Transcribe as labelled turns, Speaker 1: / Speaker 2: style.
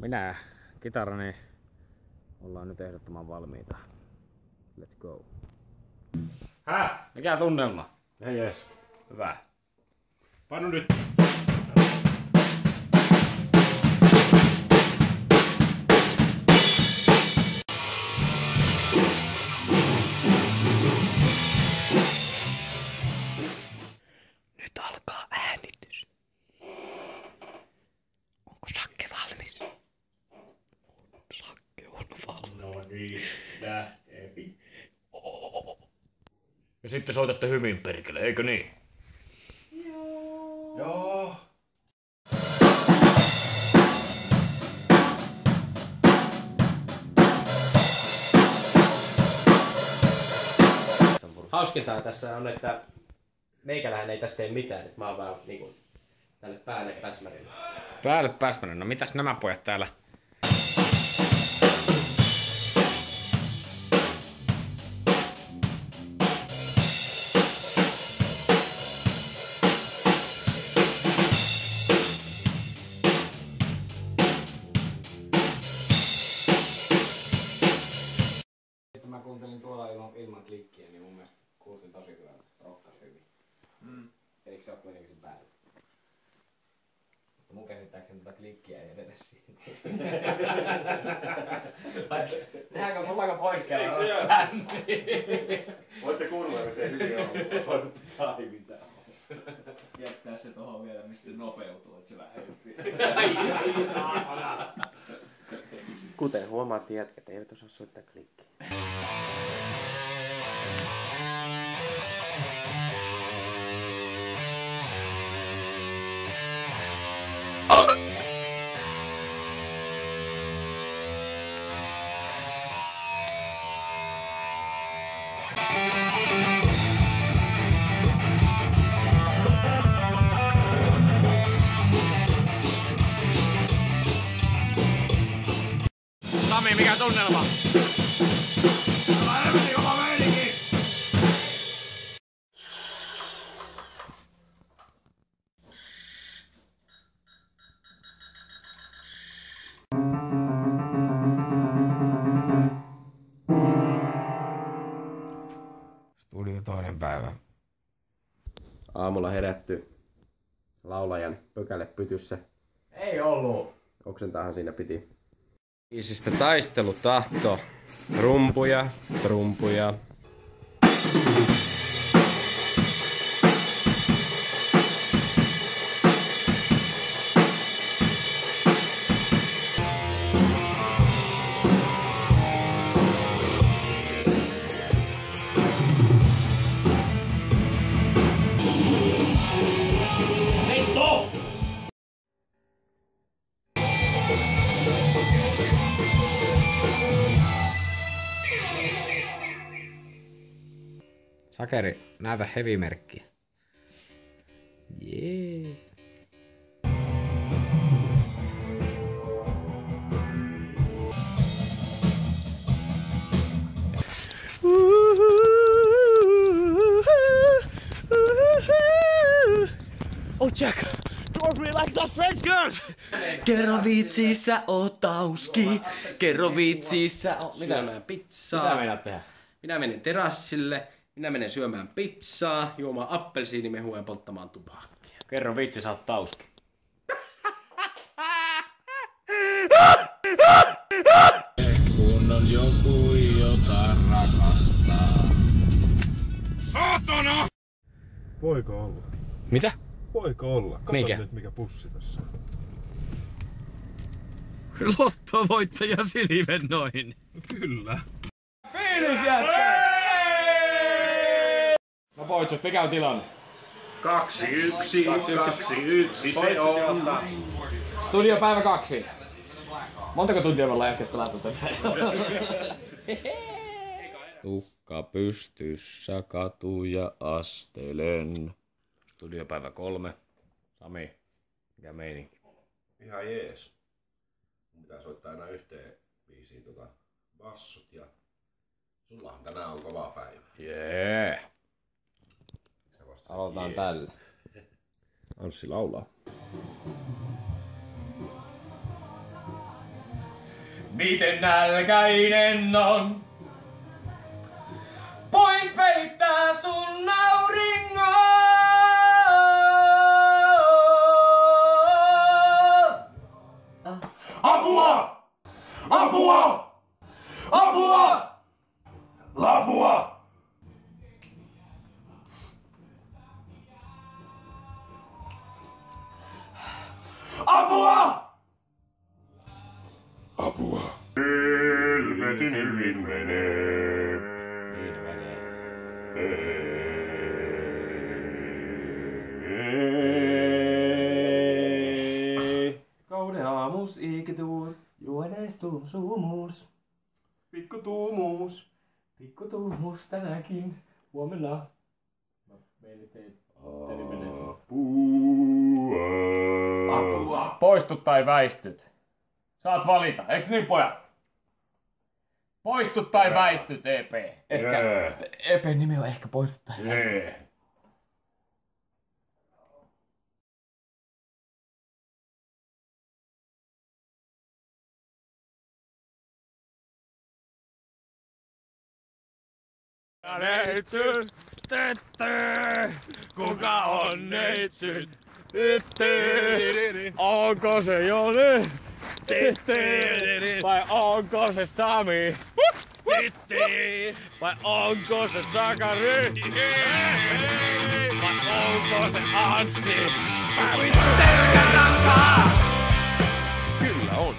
Speaker 1: Minä ja kitarani ollaan nyt ehdottoman valmiita. Let's go.
Speaker 2: Häh?
Speaker 1: Mikä tunnelma?
Speaker 2: Jees.
Speaker 1: Hyvä.
Speaker 2: Panu nyt.
Speaker 1: Nyt alkaa äänitys. Onko Sakke valmis? Sakke on valmis.
Speaker 2: No niin, lähteepi. Ja sitten soitatte hyvin perkele, eikö niin? Joo.
Speaker 3: Hauskintaa tässä on, että meikälähän ei tästä tee mitään, että mä oon vaan niinku tälle päälle päsmärillä.
Speaker 1: Päälle pääsmäinen. No mitäs nämä pojat täällä? Mä kuuntelin tuolla ilman klikkiä, niin mun mielestä kuulostin tosi hyvältä. Rokkas hyvin. Eikö se oo kuitenkin sen päällä? Mun käsittääkseni tätä klikkiä ei edes siihen. Tehdäänkö mulla poikkea?
Speaker 2: Eikö se jää? Voitte kuunnella, miten hyvin on. Osoitettu tai mitään.
Speaker 4: Jättää se tohon vielä, mistä nopeutuu, että se vähän hyppii.
Speaker 3: Kuten huomaatte, jätkät eivät osaa soittaa klikkiä.
Speaker 1: Sami, mikä tunnelma? Studio toinen päivä.
Speaker 3: Aamulla herätty laulajan pökäle pytyssä.
Speaker 1: Ei ollut.
Speaker 3: Oksentaahan siinä piti.
Speaker 1: Biisistä taistelutahto. Rumpuja, trumpuja. Sakeri, näytä heavy-merkkiä. Jee.
Speaker 4: Oh Jack, don't be like that French girl! Kerro vitsi sä oot tauski, kerro vitsi sä oot...
Speaker 3: Syömään pizzaa.
Speaker 1: Mitä meinaat tehdä?
Speaker 3: Minä menen terassille. Minä menen syömään pizzaa, juomaan appelsiinimehua ja polttamaan tupakkia.
Speaker 1: Kerro vitsi, sä oot tauski.
Speaker 5: Kun on joku, jota rakastaa.
Speaker 1: Saatana!
Speaker 2: Voiko olla?
Speaker 1: Mitä?
Speaker 2: Voiko olla? Kato
Speaker 1: Mikä?
Speaker 2: nyt mikä pussi tässä on.
Speaker 4: Lottovoittaja Silvennoin.
Speaker 2: Kyllä.
Speaker 1: Fiilis jätkä! No Poitsus, mikä on tilanne?
Speaker 2: 2-1, se on.
Speaker 1: Studio päivä 2. Montako tuntia me ollaan jatkettu lähtötä? Tukka pystyssä katuja astelen. Studio päivä 3. Sami, mikä meininki?
Speaker 5: Ihan jees. Mun pitää soittaa aina yhteen biisiin bassut ja sullahan tänään on kova päivä.
Speaker 1: Jee. Aloitetaan tällä.
Speaker 3: Anssi laulaa.
Speaker 4: miten nälkäinen on. Pois peittää sun auringon.
Speaker 5: Apua! Apua! Apua! Apua! Apua! Apua. Helvetin hyvin menee.
Speaker 2: Kauden aamus ikituu.
Speaker 4: Juoneistuu suumus.
Speaker 2: Pikku tuumuus.
Speaker 4: Pikku tuumus tänäänkin. Huomenna.
Speaker 5: Apua.
Speaker 4: Poistu tai väistyt. Saat valita, eiks niin pojat? Poistu tai väistyt, EP. Ehkä EP:n nimi on ehkä poistu tai väistyt. Ja neitsyt, kuka on neitsyt? Onko se Joni? Vai onko se Sami? Vai onko se Sakari? Vai onko se Anssi? Selkärankaa! Kyllä on.